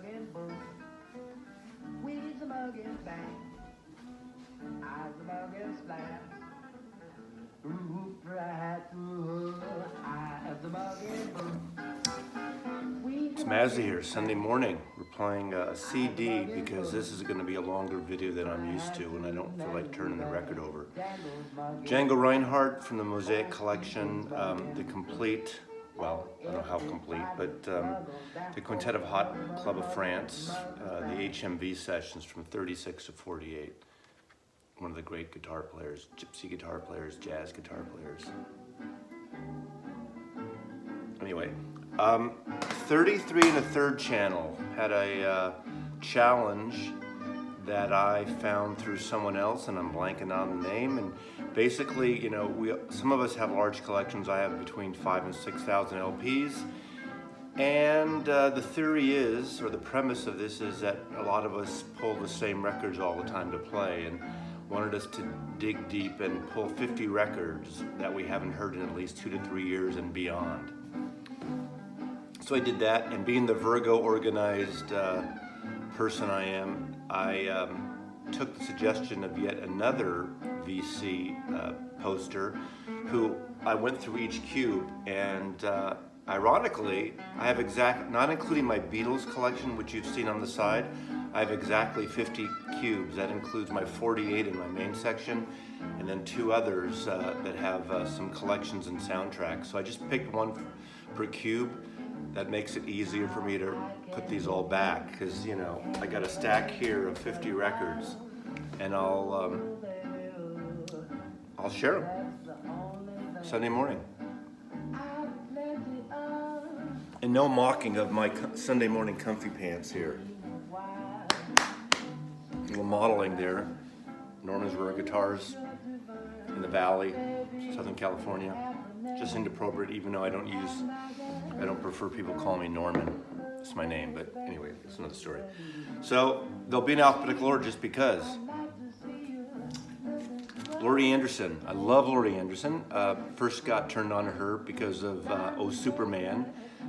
mugging bull. We's a mugging bang. I's a mugging splash. Ooh, right through her. I's a mugging bull. It's Mazzy here, Sunday morning. We're playing a CD because this is going to be a longer video than I'm used to and I don't feel like turning the record over. Django Reinhardt from the Mosaic Collection, the complete, well, I don't know how complete, but the Quintet of Hot Club of France, the HMV sessions from 36 to 48. One of the great guitar players, gypsy guitar players, jazz guitar players. Anyway, 33 and a third channel had a challenge that I found through someone else, and I'm blanking on the name. And basically, you know, some of us have large collections. I have between 5,000 and 6,000 LPs. And the theory is, or the premise of this is that a lot of us pull the same records all the time to play, and wanted us to dig deep and pull 50 records that we haven't heard in at least 2 to 3 years and beyond. So I did that, and being the Virgo organized person I am, I took the suggestion of yet another VC poster who I went through each cube, and ironically, I have not including my Beatles collection, which you've seen on the side, I have exactly 50 cubes. That includes my 48 in my main section, and then 2 others that have some collections and soundtracks. So I just picked one per cube. That makes it easier for me to put these all back, because, you know, I got a stack here of 50 records, and I'll share them Sunday morning. And no mocking of my Sunday morning comfy pants here. A little modeling there. Norman's Rare Guitars in the Valley, Southern California. Just seemed appropriate, even though I don't prefer people calling me Norman. It's my name, but anyway, it's another story. So there'll be an alphabetical order just because. Laurie Anderson. I love Laurie Anderson. First got turned on to her because of Oh Superman,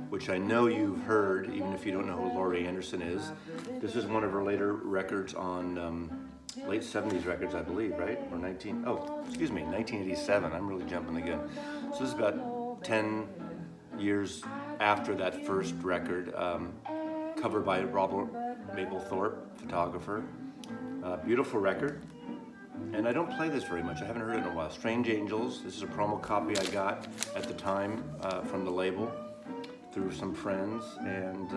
which I know you've heard, even if you don't know who Laurie Anderson is. This is one of her later records on late 70s records, I believe, right? Or 1987. I'm really jumping the gun. So this is about 10 years after that first record, covered by Robert Mapplethorpe, photographer. Beautiful record. And I don't play this very much. I haven't heard it in a while. Strange Angels. This is a promo copy I got at the time from the label through some friends, and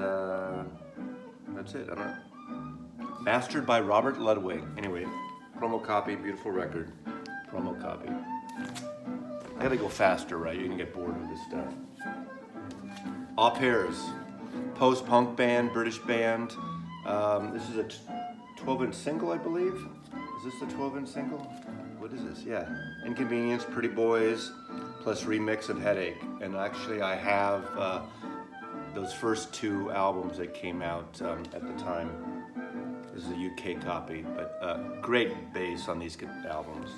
that's it. I don't know. Mastered by Robert Ludwig. Anyway, promo copy, beautiful record. Promo copy. I gotta go faster, right? You're gonna get bored with this stuff. Au Pairs, post-punk band, British band. This is a 12-inch single, I believe. Is this the 12-inch single? What is this? Yeah. Inconvenience, Pretty Boys, plus remix of Headache. And actually I have those first 2 albums that came out at the time. This is a UK copy, but great bass on these albums.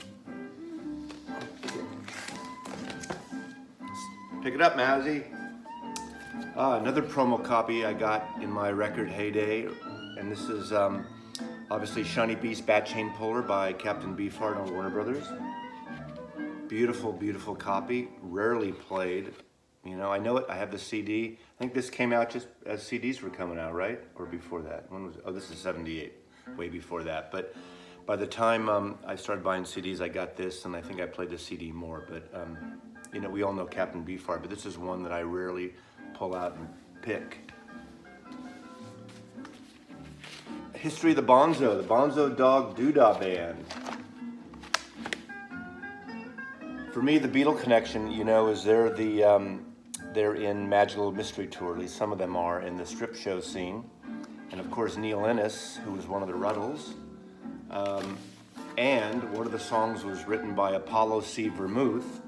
Pick it up, Mazzy. Another promo copy I got in my record heyday, and this is obviously Shiny Beast Bat Chain Puller by Captain Beefheart on Warner Brothers. Beautiful, beautiful copy, rarely played. You know, I know it, I have the CD. I think this came out just as CDs were coming out, right? Or before that? When was it? Oh, this is 78, way before that. But by the time I started buying CDs, I got this, and I think I played the CD more. But, you know, we all know Captain Beefheart, but this is one that I rarely pull out and pick. History of the Bonzo Dog Doodah Band. For me, the Beatle connection, you know, is they're in Magical Mystery Tour. At least some of them are in the strip show scene. And of course, Neil Innes, who was one of the Ruddles. And one of the songs was written by Apollo C. Vermouth,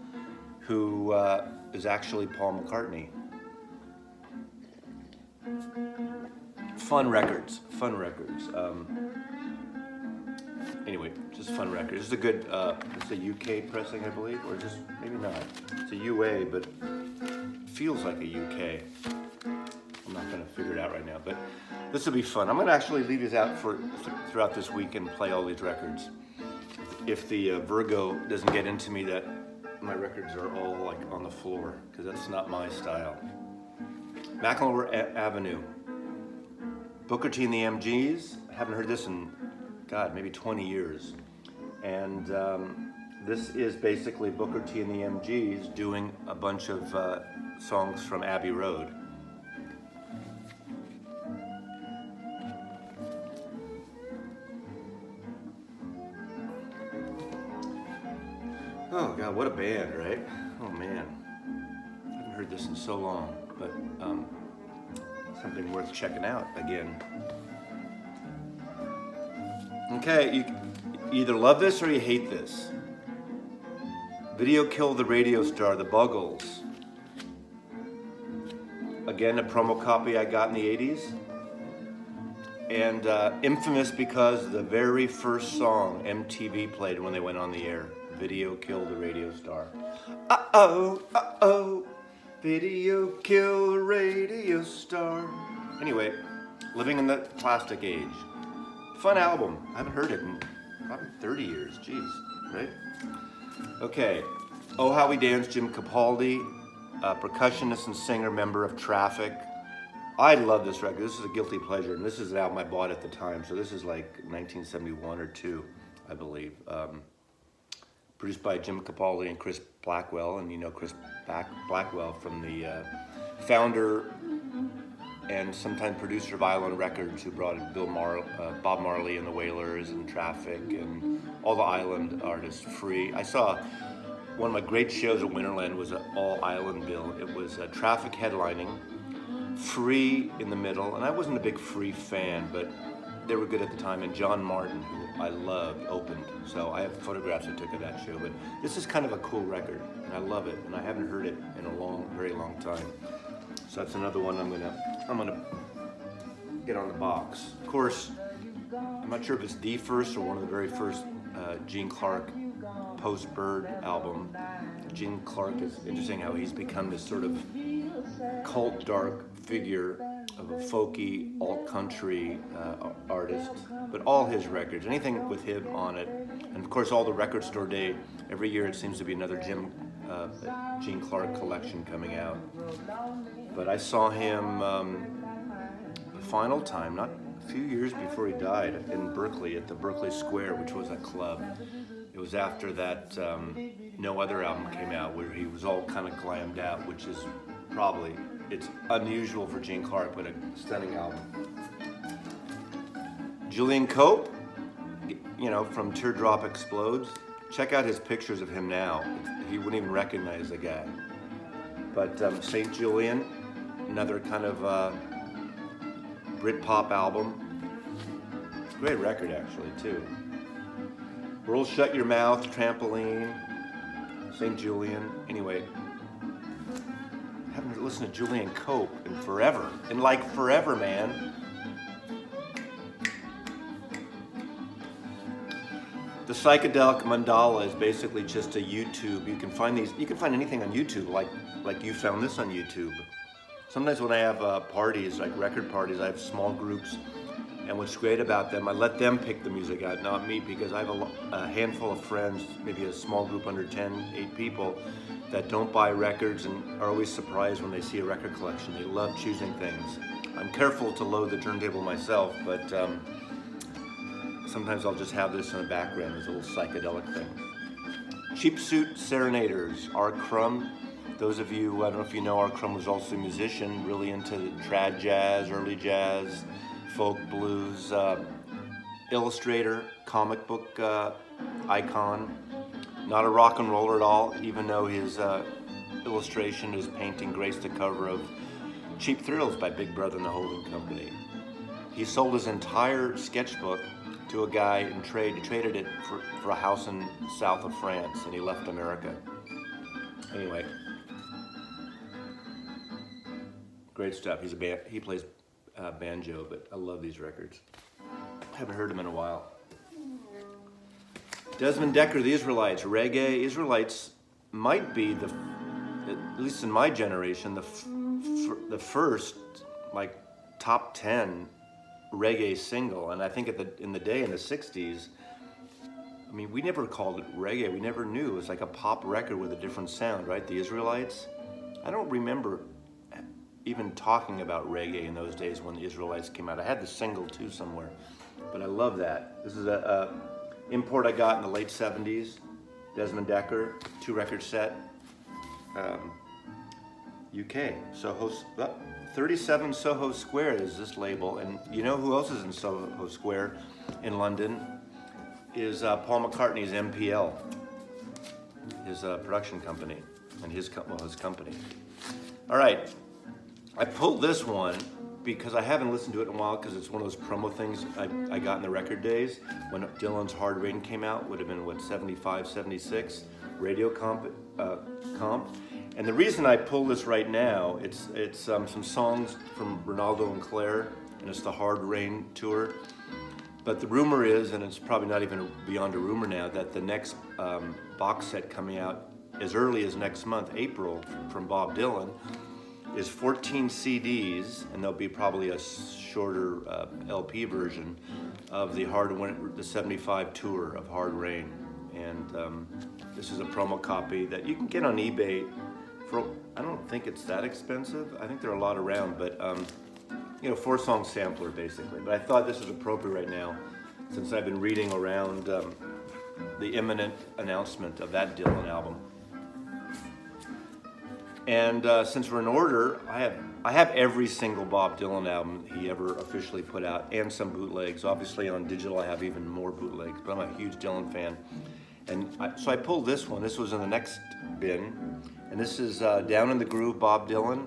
who is actually Paul McCartney. Fun records. Anyway, just fun record. This is a good, it's a UK pressing, I believe, or just, maybe not. It's a UA, but feels like a UK. I'm not trying to figure it out right now, but this will be fun. I'm gonna actually leave these out for throughout this week and play all these records. If the Virgo doesn't get into me that my records are all like on the floor, because that's not my style. McElroy Avenue. Booker T and the MGs. I haven't heard this in, God, maybe 20 years. And this is basically Booker T and the MGs doing a bunch of songs from Abbey Road. Oh God, what a band, right? Oh man, I haven't heard this in so long, but something worth checking out again. Okay, you either love this or you hate this. Video Killed the Radio Star, the Buggles. Again, a promo copy I got in the 80s. And infamous because the very first song MTV played when they went on the air. Video Killed the Radio Star. Uh-oh, uh-oh, video killed the radio star. Anyway, Living in the Plastic Age. Fun album. I haven't heard it in probably 30 years. Jeez, right? Okay. Oh How We Dance, Jim Capaldi, percussionist and singer, member of Traffic. I love this record. This is a guilty pleasure, and this is an album I bought at the time, so this is like 1971 or 2, I believe. Produced by Jim Capaldi and Chris Blackwell, and you know Chris Blackwell from the founder and sometime producer of Island Records, who brought in Bob Marley and the Wailers and Traffic and all the Island artists. Free. I saw one of my great shows at Winterland was an all Island bill. It was Traffic headlining, Free in the middle, and I wasn't a big Free fan, but they were good at the time, and John Martin, who I loved, opened. So I have photographs I took of that show, but this is kind of a cool record, and I love it, and I haven't heard it in a very long time. So that's another one I'm gonna get on the box. Of course, I'm not sure if it's the first or one of the very first Gene Clark post-Bird album. Gene Clark is interesting how he's become this sort of cult dark figure of a folky alt-country artist, but all his records, anything with him on it, and of course all the Record Store Day, every year it seems to be another Gene Clark collection coming out. But I saw him the final time, not a few years before he died, in Berkeley at the Berkeley Square, which was a club. It was after that No Other album came out, where he was all kind of glammed out, which is probably, it's unusual for Gene Clark, but a stunning album. Julian Cope, you know, from Teardrop Explodes. Check out his pictures of him now. He wouldn't even recognize the guy. But St. Julian, another kind of Britpop album. Great record, actually, too. World Shut Your Mouth, Trampoline, St. Julian. Anyway, I haven't listened to Julian Cope in forever. In like forever, man. The Psychedelic Mandala is basically just a YouTube. You can find anything on YouTube, like you found this on YouTube. Sometimes when I have parties, like record parties, I have small groups, and what's great about them, I let them pick the music out, not me, because I have a handful of friends, maybe a small group under 8 people, that don't buy records and are always surprised when they see a record collection. They love choosing things. I'm careful to load the turntable myself, but sometimes I'll just have this in the background as a little psychedelic thing. Cheap Suit Serenaders, R. Crumb. Those of you, I don't know if you know, R. Crumb was also a musician, really into trad jazz, early jazz, folk blues, illustrator, comic book icon. Not a rock and roller at all, even though his illustration, his painting graced the cover of Cheap Thrills by Big Brother and the Holding Company. He sold his entire sketchbook to a guy in trade. He traded it for a house in south of France, and he left America. Anyway, great stuff. He plays banjo, but I love these records. Haven't heard him in a while. Desmond Dekker, The Israelites, reggae. Israelites might be at least in my generation, the first like top 10 reggae single, and I think in the day in the 60s, I mean, we never called it reggae. We never knew. It was like a pop record with a different sound, right? The Israelites. I don't remember even talking about reggae in those days when the Israelites came out. I had the single too somewhere, but I love that. This is a import I got in the late 70s. Desmond Decker, 2-record set. UK, Soho, 37 Soho Square is this label, and you know who else is in Soho Square in London? Is Paul McCartney's MPL, his production company, and his company. All right, I pulled this one because I haven't listened to it in a while because it's one of those promo things I got in the record days when Dylan's Hard Rain came out. Would have been, what, 75, 76, radio comp. And the reason I pull this right now, it's some songs from Ronaldo and Claire, and it's the Hard Rain tour. But the rumor is, and it's probably not even beyond a rumor now, that the next box set coming out as early as next month, April, from Bob Dylan, is 14 CDs, and there'll be probably a shorter LP version of the 75 tour of Hard Rain. And this is a promo copy that you can get on eBay for, I don't think it's that expensive. I think there are a lot around, but 4-song sampler basically. But I thought this was appropriate right now since I've been reading around the imminent announcement of that Dylan album. And since we're in order, I have every single Bob Dylan album he ever officially put out, and some bootlegs. Obviously on digital I have even more bootlegs, but I'm a huge Dylan fan. And so I pulled this one. This was in the next bin, and this is Down in the Groove, Bob Dylan.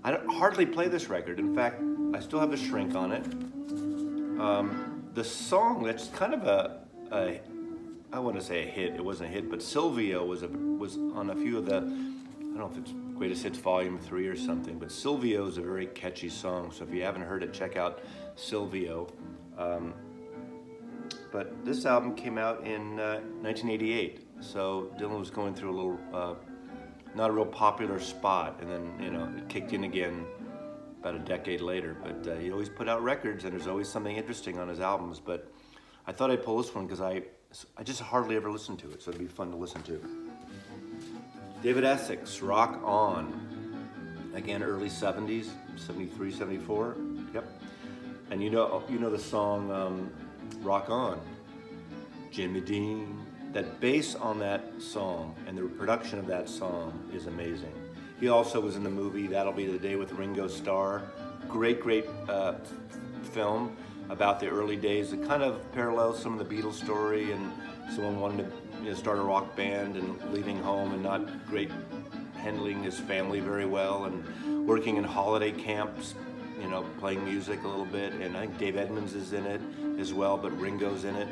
I don't hardly play this record. In fact, I still have a shrink on it. The song that's kind of I want to say a hit. It wasn't a hit, but Silvio was on a few of the, I don't know if it's Greatest Hits Volume 3 or something, but Silvio is a very catchy song. So if you haven't heard it, check out Silvio. But this album came out in 1988, so Dylan was going through a little, not a real popular spot, and then it kicked in again about a decade later. But he always put out records, and there's always something interesting on his albums. But I thought I'd pull this one because I just hardly ever listen to it, so it'd be fun to listen to. David Essex, Rock On. Again, early 70s, 73, 74. Yep. And you know the song Rock On. Jimmy Dean. That bass on that song and the production of that song is amazing. He also was in the movie That'll Be the Day with Ringo Starr. Great film about the early days. It kind of parallels some of the Beatles story, and someone wanted to start a rock band and leaving home and not great handling his family very well, and working in holiday camps, playing music a little bit. And I think Dave Edmunds is in it as well, but Ringo's in it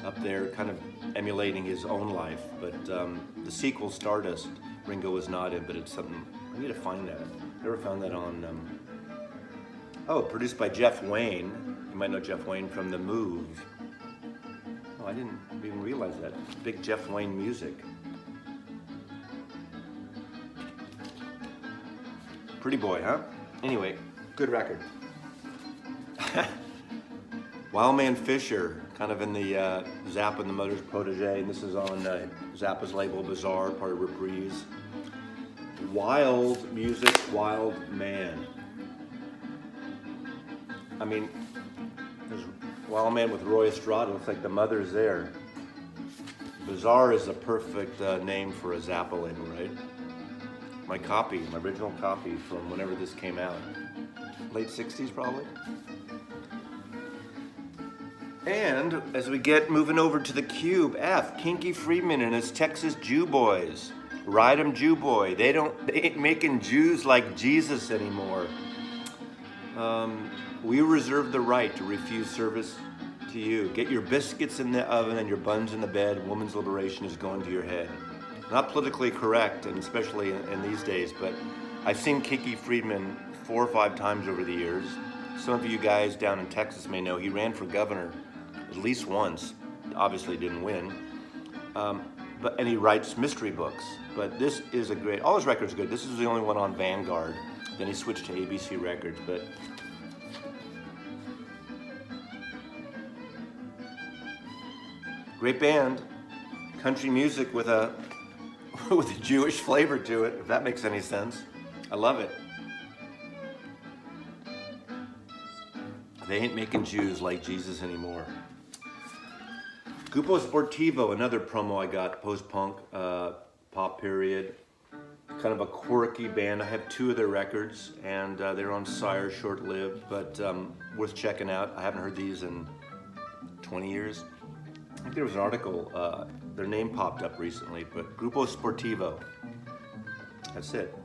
up there, kind of emulating his own life. But the sequel, Stardust, Ringo was not in, but it's something, I need to find that. Never found that on, produced by Jeff Wayne. You might know Jeff Wayne from The Move. Oh, I didn't even realize that. Big Jeff Wayne music. Pretty boy, huh? Anyway, good record. Wildman Fisher, kind of in the Zappa and the Mother's protege, and this is on Zappa's label Bizarre, part of Reprise. Wild music, wild man. I mean, there's Wild Man with Roy Estrada, looks like the Mother's there. Bizarre is the perfect name for a Zappa label, right? My original copy from whenever this came out. Late 60s probably. And as we get moving over to the Cube, Kinky Friedman and his Texas Jew Boys. Ride 'em Jew Boy. They ain't making Jews like Jesus anymore. We reserve the right to refuse service to you. Get your biscuits in the oven and your buns in the bed. Woman's liberation is going to your head. Not politically correct, and especially in these days, but I've seen Kinky Friedman 4 or 5 times over the years. Some of you guys down in Texas may know he ran for governor at least once. Obviously didn't win. And he writes mystery books. But this is all his records are good. This is the only one on Vanguard. Then he switched to ABC Records, but great band, country music with a with a Jewish flavor to it, if that makes any sense. I love it. They ain't making Jews like Jesus anymore. Grupo Sportivo, another promo I got, post-punk, pop period. Kind of a quirky band. I have 2 of their records, and they're on Sire, short-lived, but worth checking out. I haven't heard these in 20 years. I think there was an article, their name popped up recently, but Grupo Sportivo. That's it.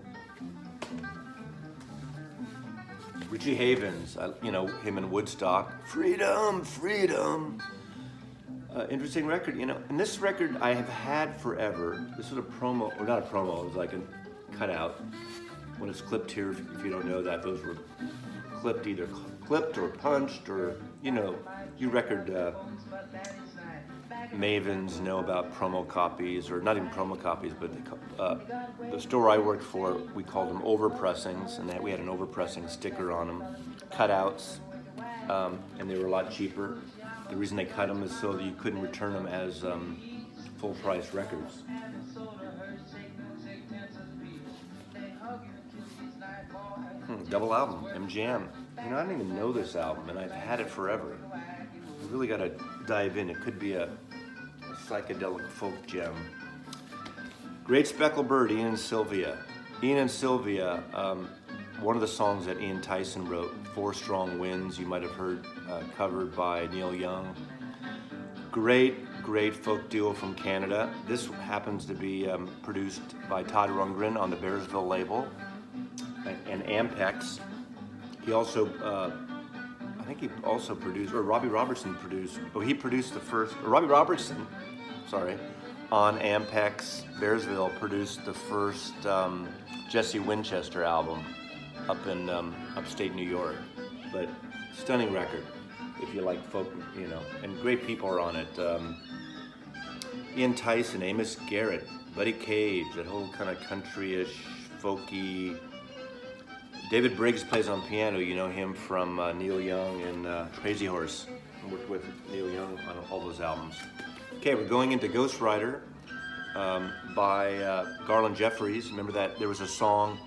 Richie Havens, you know, him in Woodstock. Freedom, freedom. Interesting record, you know. And this record I have had forever. This was a promo, or not a promo, it was like a cutout. When it's clipped here, if you don't know that, those were clipped, either clipped or punched, or, you know, you record mavens know about promo copies, or not even promo copies, but the store I worked for, we called them overpressings, and we had an overpressing sticker on them, cutouts, and they were a lot cheaper. The reason they cut them is so that you couldn't return them as full price records. Double album, MGM. You know, I didn't even know this album, and I've had it forever. You really got to dive in. It could be a psychedelic folk gem. Great Speckled Bird, Ian and Sylvia. Ian and Sylvia, one of the songs that Ian Tyson wrote, 4 Strong Winds, you might have heard covered by Neil Young. Great folk duo from Canada. This happens to be produced by Todd Rundgren on the Bearsville label and Ampex. He also, I think he also produced, or Robbie Robertson produced, he produced the first, Robbie Robertson, sorry, on Ampex Bearsville produced the first Jesse Winchester album up in upstate New York. But stunning record if you like folk, you know, and great people are on it. Ian Tyson, Amos Garrett, Buddy Cage, that whole kind of country-ish, folky. David Briggs plays on piano. You know him from Neil Young and Crazy Horse. I worked with Neil Young on all those albums. Okay, we're going into Ghost Rider by Garland Jeffries. Remember that there was a song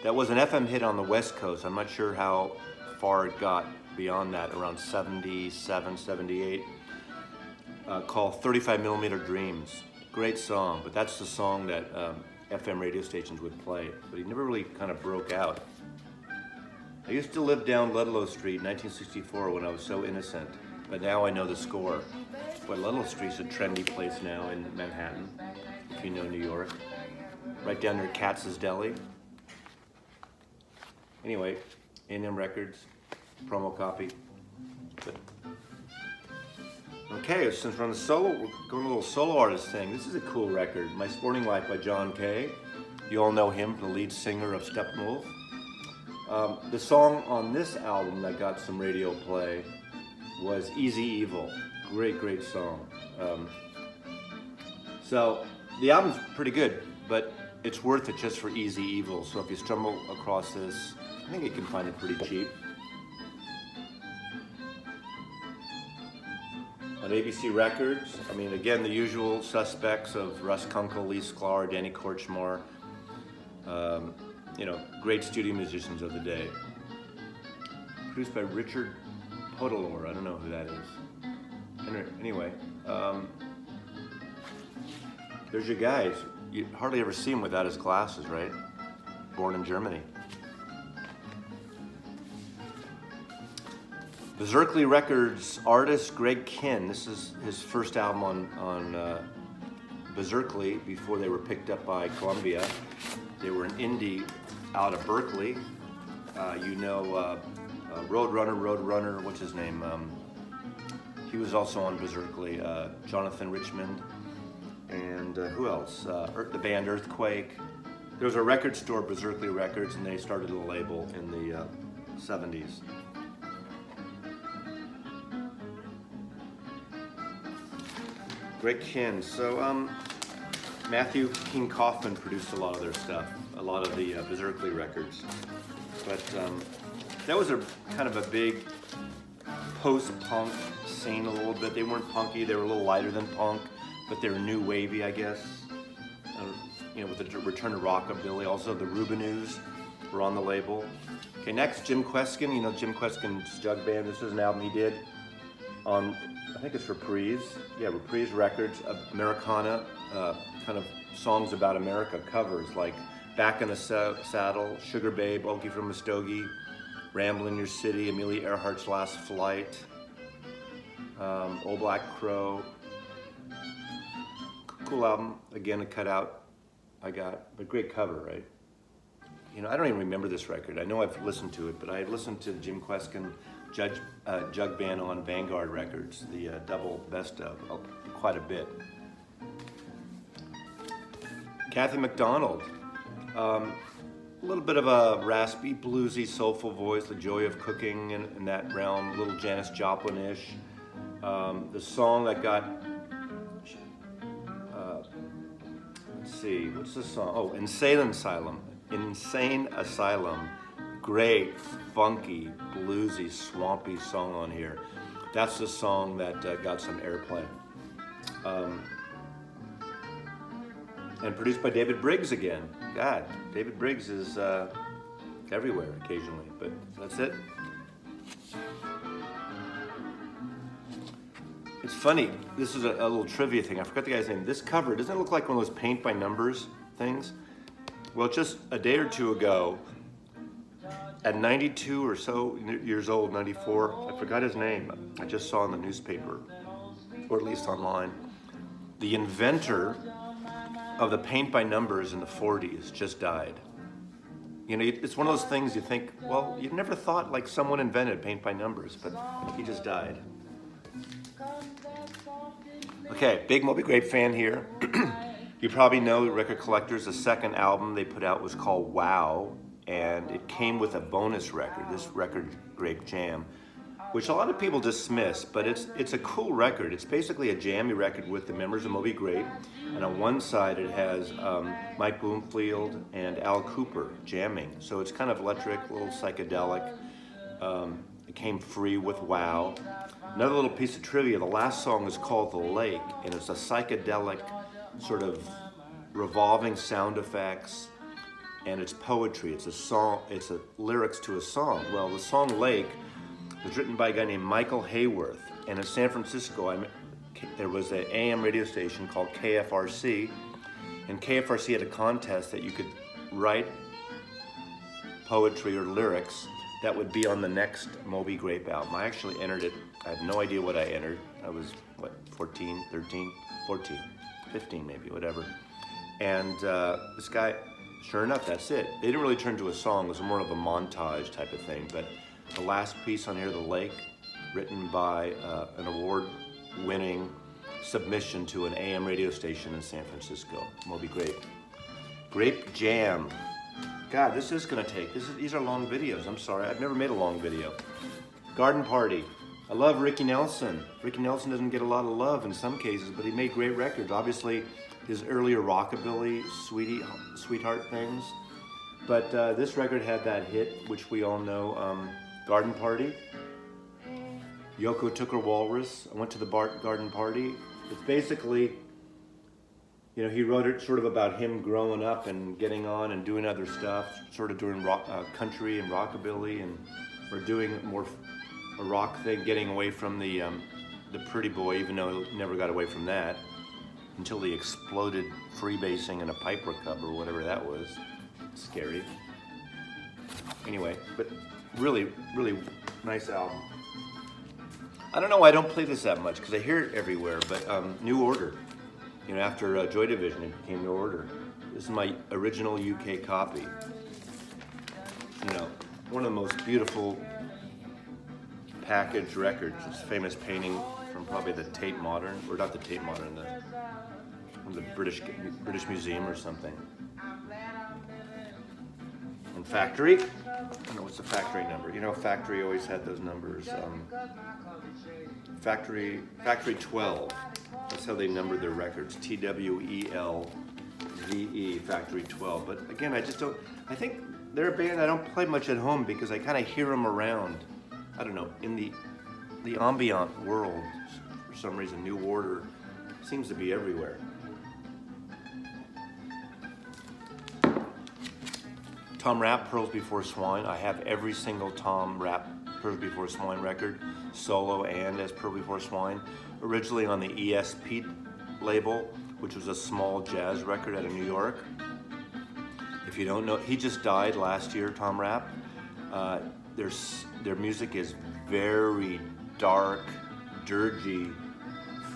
that was an FM hit on the West Coast. I'm not sure how far it got beyond that, around 77, 78, called 35mm Dreams. Great song, but that's the song that FM radio stations would play. But he never really kind of broke out. I used to live down Ludlow Street, 1964, when I was so innocent, but now I know the score. But Ludlow Street's a trendy place now in Manhattan, if you know New York. Right down near Katz's Deli. Anyway, A&M Records, promo copy. Good. Okay, since we're on the solo, we're going a little solo artist thing. This is a cool record, My Sporting Life by John Kay. You all know him, the lead singer of Steppenwolf. The song on this album that got some radio play was Easy Evil. Great song. So the album's pretty good, but it's worth it just for Easy Evil. So if you stumble across this, I think you can find it pretty cheap. On ABC Records, I mean, again, the usual suspects of Russ Kunkel, Lee Sklar, Danny Kortchmar, you know, great studio musicians of the day. Produced by Richard Podolor, I don't know who that is. Anyway, there's your guys. You hardly ever see him without his glasses, right? Born in Germany. Berserkly Records artist Greg Kihn. This is his first album on Berserkly before they were picked up by Columbia. They were an indie out of Berkeley. You know Roadrunner, what's his name? He was also on Berserkly. Jonathan Richmond. And who else? The band Earthquake. There was a record store, Berserkly Records, and they started a label in the 70s. Greg Kihn. So Matthew King Kaufman produced a lot of their stuff, a lot of the Berserkly records. But that was a kind of a big post-punk scene a little bit. They weren't punky, they were a little lighter than punk, but they were new wavy, I guess. With the return to rockabilly. Also, the Rubinoos were on the label. Okay, next, Jim Kweskin. Jim Kweskin's Jug Band. This is an album he did on, I think it's Reprise. Yeah, Reprise Records, Americana, kind of songs about America covers, like Back in the Saddle, Sugar Babe, Okie from Muskogee, Ramblin' Your City, Amelia Earhart's Last Flight, Old Black Crow. Cool album. Again, a cutout I got, but great cover, right? I don't even remember this record. I know I've listened to it, but I had listened to Jim Kweskin Jug Band on Vanguard Records, the double best of, quite a bit. Kathy McDonald. A little bit of a raspy, bluesy, soulful voice, the joy of cooking in that realm, a little Janis Joplin-ish. The song that got, let's see, what's the song? Oh, Insane Asylum. Great, funky, bluesy, swampy song on here. That's the song that got some airplay. And produced by David Briggs again. God, David Briggs is everywhere occasionally, but that's it. It's funny, this is a little trivia thing. I forgot the guy's name. This cover, doesn't it look like one of those paint by numbers things? Well, just a day or two ago, at 92 or so years old, 94, I forgot his name. I just saw in the newspaper, or at least online. The inventor of the paint by numbers in the 40s just died. It's one of those things you think, well, you'd never thought like someone invented paint by numbers, but he just died. Okay, big Moby Grape fan here. You probably know Record Collectors, the second album they put out was called Wow, and it came with a bonus record, this record, Grape Jam, which a lot of people dismiss, but it's a cool record. It's basically a jammy record with the members of Moby Grape, and on one side it has Mike Bloomfield and Al Cooper jamming, so it's kind of electric, a little psychedelic. It came free with Wow. Another little piece of trivia, the last song is called The Lake, and it's a psychedelic sort of revolving sound effects, and it's poetry. It's a song, it's a lyrics to a song. Well, the song Lake was written by a guy named Michael Hayworth, and in San Francisco, there was an AM radio station called KFRC, and KFRC had a contest that you could write poetry or lyrics that would be on the next Moby Grape album. I actually entered it. I had no idea what I entered. I was, 14, 13, 14, 15 maybe, whatever. And this guy, sure enough, that's it. They didn't really turn to a song. It was more of a montage type of thing. But the last piece on here, The Lake, written by an award-winning submission to an AM radio station in San Francisco, Moby Grape. Grape Jam. God, this is gonna take, these are long videos. I'm sorry, I've never made a long video. Garden Party. I love Ricky Nelson. Ricky Nelson doesn't get a lot of love in some cases, but he made great records. Obviously, his earlier rockabilly, sweetheart things. But this record had that hit, which we all know, Garden Party. Yoko Took Her Walrus. I went to the Garden Party. It's basically, he wrote it sort of about him growing up and getting on and doing other stuff, sort of doing country and rockabilly, or doing more a rock thing, getting away from the pretty boy, even though he never got away from that, until he exploded freebasing in a Piper Cup or whatever that was. Scary. Anyway, but really, really nice album. I don't know why I don't play this that much, because I hear it everywhere, but New Order. After Joy Division, it became New Order. This is my original UK copy. One of the most beautiful packaged records. It's a famous painting from probably the Tate Modern, or not the Tate Modern, from the British Museum or something. And Factory. I don't know what's the Factory number. Factory always had those numbers. Factory 12. That's how they numbered their records. TWELVE, Factory 12. But again, I think they're a band I don't play much at home because I kind of hear them around. I don't know, in the ambient world. For some reason, New Order seems to be everywhere. Tom Rapp, Pearls Before Swine. I have every single Tom Rapp Pearls Before Swine record, solo and as Pearls Before Swine. Originally on the ESP label, which was a small jazz record out of New York. If you don't know, he just died last year, Tom Rapp. Their music is very dark, dirgy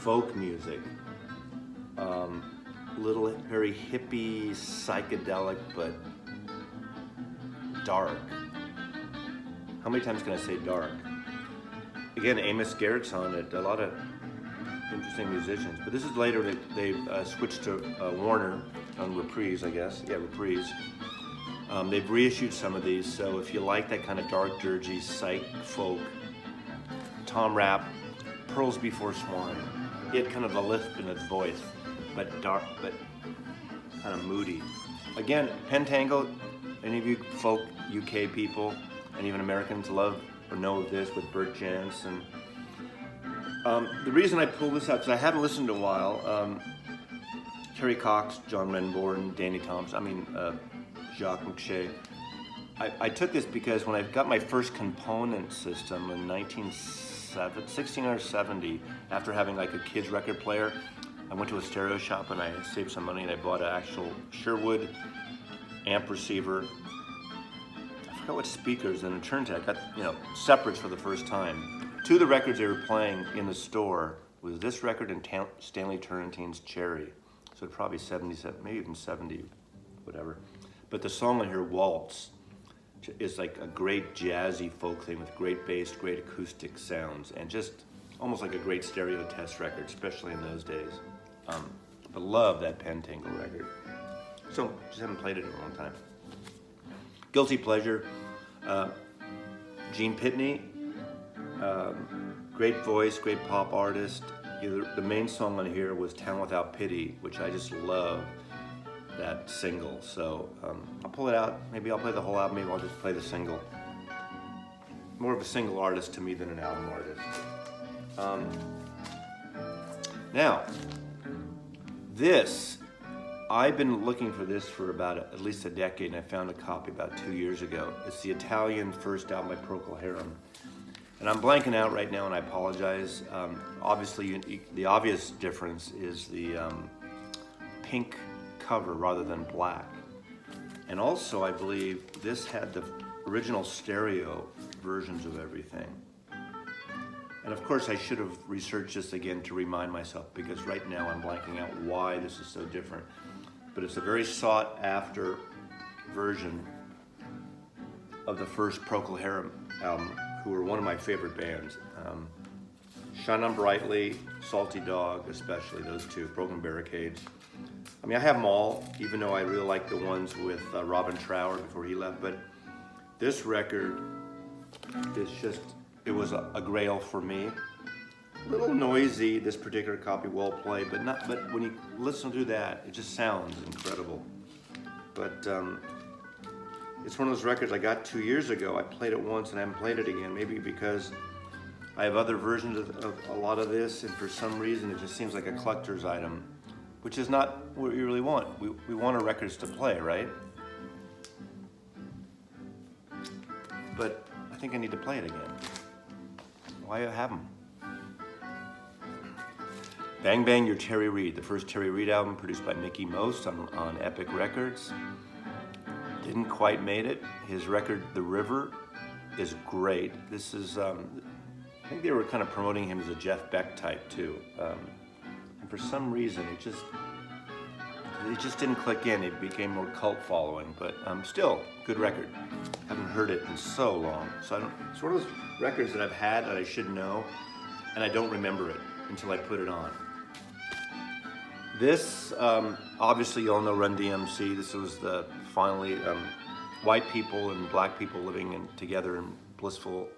folk music. Little, very hippie, psychedelic, but dark. How many times can I say dark? Again, Amos Garrett's on it, a lot of interesting musicians. But this is later that they switched to Warner on Reprise, I guess. Yeah, Reprise. They've reissued some of these, so if you like that kind of dark, dirgy, psych folk, Tom Rapp, Pearls Before Swine. He had kind of a lisp in his voice, but dark, but kind of moody. Again, Pentangle, any of you folk UK people and even Americans love or know of this with Bert Jansen. The reason I pulled this out, because I haven't listened in a while, Terry Cox, John Renbourn, Danny Thompson, Jacques McShay. I took this because when I got my first component system in 1960 or 70, after having like a kid's record player, I went to a stereo shop and I saved some money and I bought an actual Sherwood amp receiver. I forgot what speakers, and it turns out I got, separates for the first time. Two of the records they were playing in the store was this record and Stanley Turrentine's Cherry. So probably 77, maybe even 70, whatever. But the song on here, Waltz, is like a great jazzy folk thing with great bass, great acoustic sounds, and just almost like a great stereo test record, especially in those days. But love that Pentangle record. So just haven't played it in a long time. Guilty Pleasure, Gene Pitney, great voice, great pop artist. The main song on here was Town Without Pity, which I just love that single. So I'll pull it out. Maybe I'll play the whole album. Maybe I'll just play the single. More of a single artist to me than an album artist. Now, this, I've been looking for this for about at least a decade, and I found a copy about 2 years ago. It's the Italian first album by Procol Harum. And I'm blanking out right now, and I apologize. Obviously, the obvious difference is the pink cover rather than black. And also, I believe this had the original stereo versions of everything. And of course, I should have researched this again to remind myself, because right now I'm blanking out why this is so different. But it's a very sought after version of the first Procol Harum album, who were one of my favorite bands. Shine On Brightly, Salty Dog, especially those two, Broken Barricades. I have them all, even though I really like the ones with Robin Trower before he left. But this record is just, it was a grail for me. A little noisy, this particular copy, well played, but when you listen to that, it just sounds incredible. But it's one of those records I got 2 years ago. I played it once and I haven't played it again, maybe because I have other versions of a lot of this, and for some reason it just seems like a collector's item, which is not what we really want. We want our records to play, right? But I think I need to play it again. Why have them? Bang Bang Your Terry Reid, the first Terry Reid album produced by Mickey Most on Epic Records. Didn't quite made it. His record, The River, is great. This is, I think they were kind of promoting him as a Jeff Beck type too. And for some reason, it just didn't click in. It became more cult following, but still, good record. Haven't heard it in so long. So it's one of those records that I've had that I should know, and I don't remember it until I put it on. This, obviously you all know Run DMC. This was the finally white people and black people living together in blissful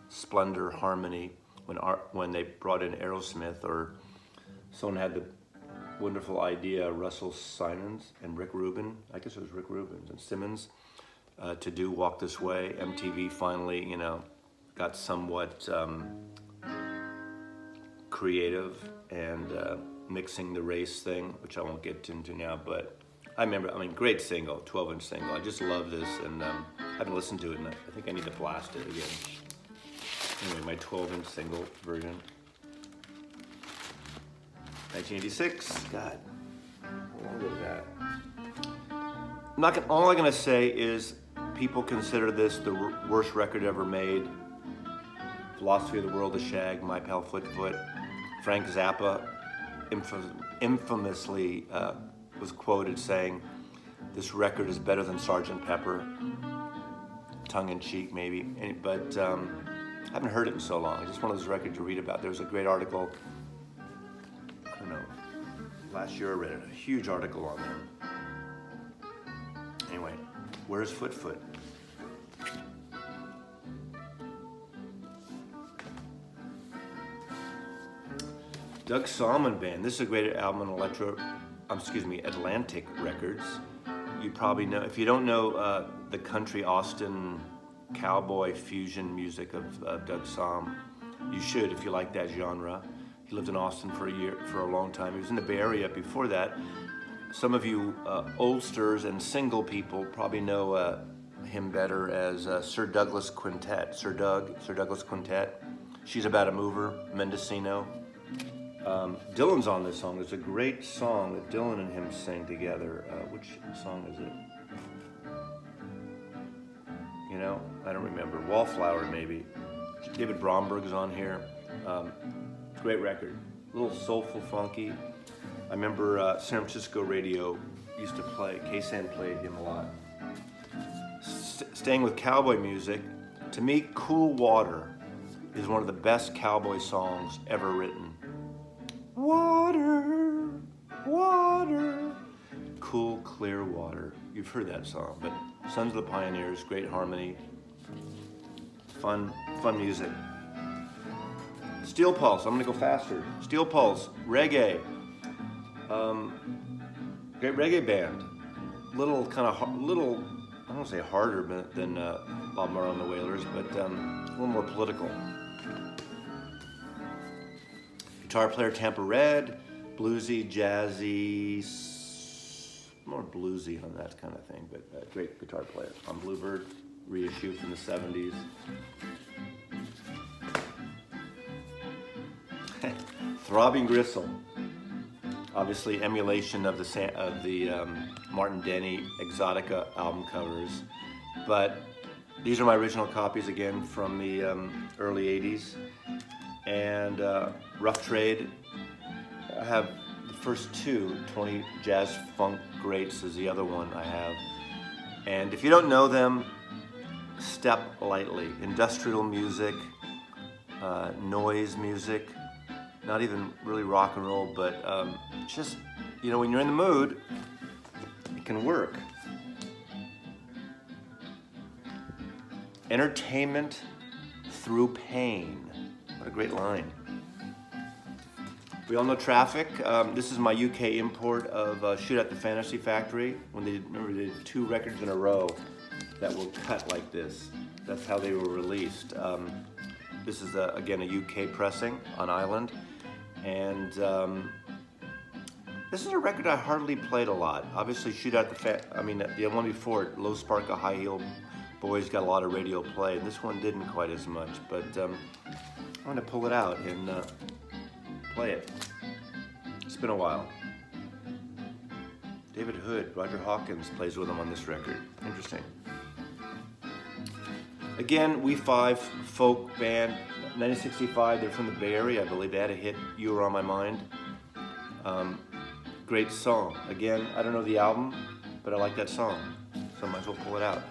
splendor, harmony, when they brought in Aerosmith, or someone had the wonderful idea, Russell Simons and Rick Rubin, I guess it was Rick Rubin and Simmons, to do Walk This Way. MTV finally, you know, got somewhat creative and mixing the race thing, which I won't get into now, but I remember, I mean, great single, 12-inch single. I just love this, and I haven't listened to it, and I think I need to blast it again. Anyway, my 12-inch single version. 1986, God, how long was that? All I'm gonna say is people consider this the worst record ever made. Philosophy of the World of Shag, My Pal Foot Foot. Frank Zappa infamously was quoted saying, "This record is better than Sgt. Pepper." Tongue-in-cheek, maybe, but I haven't heard it in so long. It's just one of those records you read about. There was a great article, I don't know, last year I read it, a huge article on there. Anyway, where's Foot Foot? Doug Salmon Band. This is a great album on Atlantic Records. You probably know, if you don't know the country Austin cowboy fusion music of Doug Salmon, you should if you like that genre. He lived in Austin for a long time. He was in the Bay Area before that. Some of you oldsters and single people probably know him better as Sir Douglas Quintet. Sir Douglas Quintet. She's About a Mover, Mendocino. Dylan's on this song. There's a great song that Dylan and him sang together. Which song is it? You know, I don't remember. Wallflower, maybe. David Bromberg's on here. Great record. A little soulful, funky. I remember San Francisco radio used to play, K-San played him a lot. Staying with cowboy music, to me, Cool Water is one of the best cowboy songs ever written. Water, water, cool, clear water. You've heard that song, but Sons of the Pioneers, great harmony, fun music. Steel Pulse, I'm gonna go faster. Steel Pulse, reggae. Great reggae band. Little, I don't want to say harder than Bob Marley and the Wailers, but a little more political. Guitar player Tampa Red, bluesy, jazzy, more bluesy on that kind of thing, but a great guitar player. On Bluebird, reissue from the 70s. Throbbing Gristle, obviously emulation of the Martin Denny Exotica album covers, but these are my original copies again from the early 80s. And Rough Trade, I have the first two. 20 Jazz Funk Greats is the other one I have. And if you don't know them, step lightly. Industrial music, noise music, not even really rock and roll, but just, you know, when you're in the mood, it can work. Entertainment through pain. What a great line. We all know Traffic. This is my UK import of Shoot at the Fantasy Factory. When they did 2 records in a row that were cut like this. That's how they were released. This is, again, a UK pressing on Island. And this is a record I hardly played a lot. Obviously, Shoot at the one before it, Low Spark, a High Heel Boys, got a lot of radio play. This one didn't quite as much, but I'm gonna pull it out and play it. It's been a while. David Hood, Roger Hawkins plays with him on this record. Interesting. Again, We5 folk band, 1965. They're from the Bay Area, I believe. They had a hit, You Were On My Mind. Great song. Again, I don't know the album, but I like that song, so I might as well pull it out.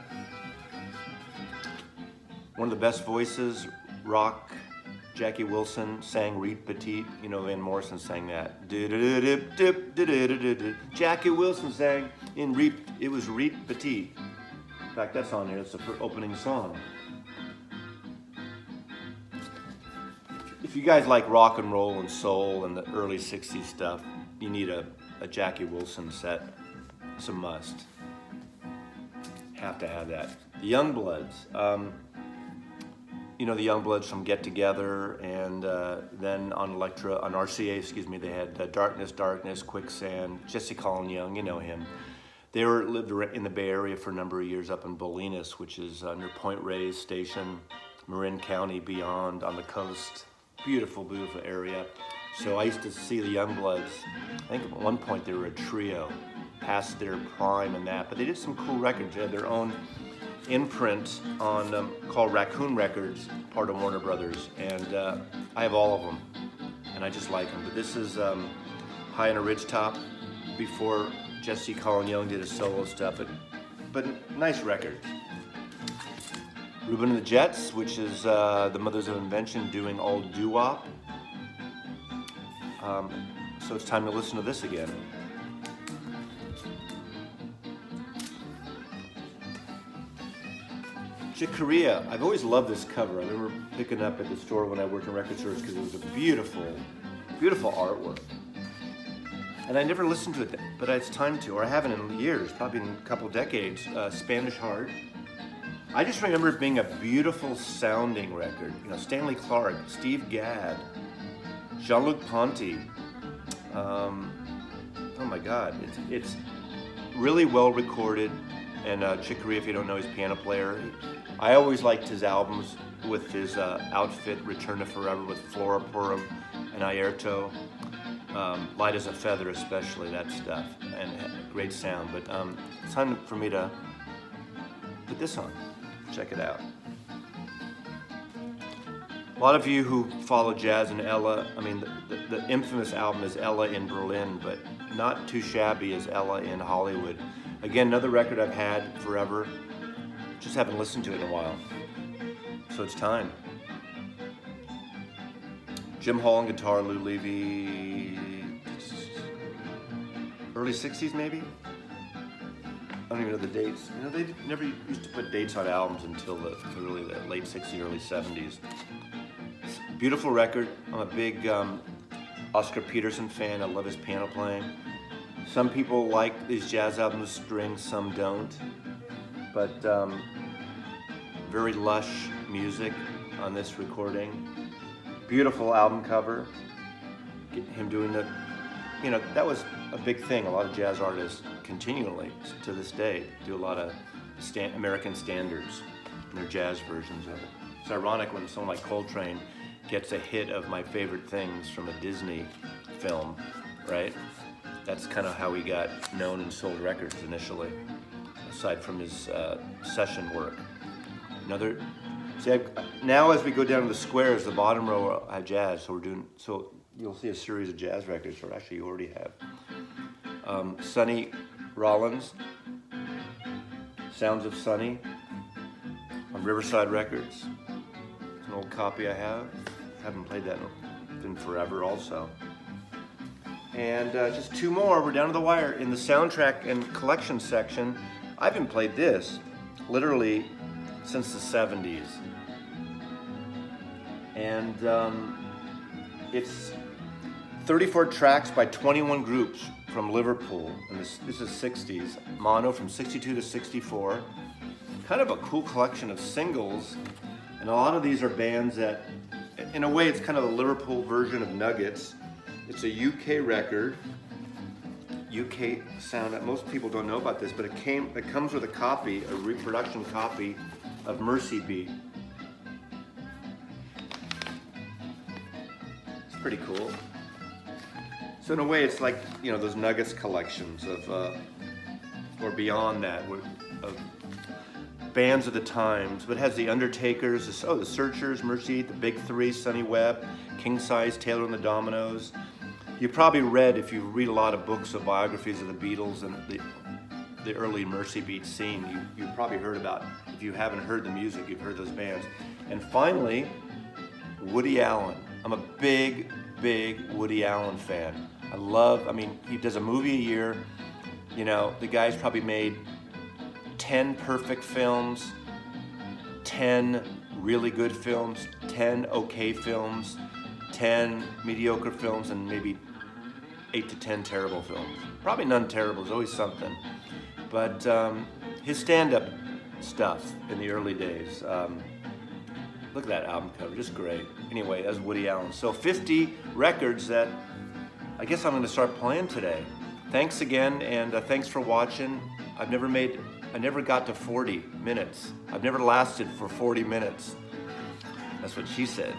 One of the best voices, rock, Jackie Wilson sang Reet Petite. You know, Van Morrison sang that. Jackie Wilson sang in Reet, it was Reet Petite. In fact, that's on here, it's the opening song. If you guys like rock and roll and soul and the early 60s stuff, you need a Jackie Wilson set. It's a must. Have to have that. The Youngbloods. You know the Youngbloods from Get Together, and then on RCA, excuse me, they had Darkness, Darkness, Quicksand, Jesse Colin Young, you know him. They lived in the Bay Area for a number of years up in Bolinas, which is near Point Reyes Station, Marin County, beyond on the coast. Beautiful, beautiful area. So I used to see the Youngbloods. I think at one point they were a trio, past their prime and that, but they did some cool records. They had their own imprint on called Raccoon Records, part of Warner Brothers, and I have all of them, and I just like them. But this is High on a Ridgetop, before Jesse Colin Young did his solo stuff, but nice record. Reuben and the Jets, which is the Mothers of Invention doing all doo-wop. So it's time to listen to this again. Chick Corea, I've always loved this cover. I remember picking up at the store when I worked in record stores because it was a beautiful, beautiful artwork. And I never listened to it, but it's time to, or I haven't in years, probably in a couple decades. Spanish Heart. I just remember it being a beautiful sounding record. You know, Stanley Clarke, Steve Gadd, Jean-Luc Ponty. Oh my God, it's really well recorded. And Chick Corea, if you don't know, he's a piano player. I always liked his albums with his outfit, Return to Forever, with Flora Purim and Airto. Light as a Feather, especially, that stuff, and great sound. But it's time for me to put this on. Check it out. A lot of you who follow jazz and Ella, I mean, the infamous album is Ella in Berlin, but not too shabby as Ella in Hollywood. Again, another record I've had forever, just haven't listened to it in a while. So it's time. Jim Hall on guitar, Lou Levy, early 60s maybe? I don't even know the dates. You know, they never used to put dates on albums until really the late 60s, early 70s. Beautiful record. I'm a big Oscar Peterson fan. I love his piano playing. Some people like these jazz albums strings, some don't. But very lush music on this recording. Beautiful album cover. Him doing the, you know, that was a big thing. A lot of jazz artists continually, to this day, do a lot of American standards in their jazz versions of it. It's ironic when someone like Coltrane gets a hit of My Favorite Things from a Disney film, right? That's kind of how he got known and sold records initially, aside from his session work. Now as we go down to the squares, the bottom row have jazz, so you'll see a series of jazz records, or actually you already have. Sonny Rollins, Sounds of Sonny, on Riverside Records. It's an old copy I have. Haven't played that in forever also. And just two more, we're down to the wire. In the soundtrack and collection section, I haven't played this literally since the 70s. And it's 34 tracks by 21 groups from Liverpool. And this is 60s. Mono from 62 to 64. Kind of a cool collection of singles. And a lot of these are bands that, in a way, it's kind of a Liverpool version of Nuggets. It's a UK record, UK sound that most people don't know about this, but it comes with a copy, a reproduction copy of Mercy Beat. It's pretty cool. So in a way, it's like, you know, those Nuggets collections of, or beyond that, of bands of the times. But it has the Undertakers, the Searchers, Mercy, the Big Three, Sonny Webb, King Size, Taylor and the Dominoes. You probably read, if you read a lot of books of biographies of the Beatles and the early Mercy Beat scene, you've probably heard about, if you haven't heard the music, you've heard those bands. And finally, Woody Allen. I'm a big, big Woody Allen fan. He does a movie a year. You know, the guy's probably made 10 perfect films, 10 really good films, 10 okay films, 10 mediocre films, and maybe 8 to 10 terrible films. Probably none terrible, there's always something. But his stand-up stuff in the early days. Look at that album cover, just great. Anyway, that's Woody Allen. So 50 records that I guess I'm going to start playing today. Thanks again, and thanks for watching. I never got to 40 minutes. I've never lasted for 40 minutes. That's what she said.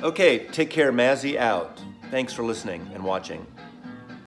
Okay, take care. Mazzy out. Thanks for listening and watching.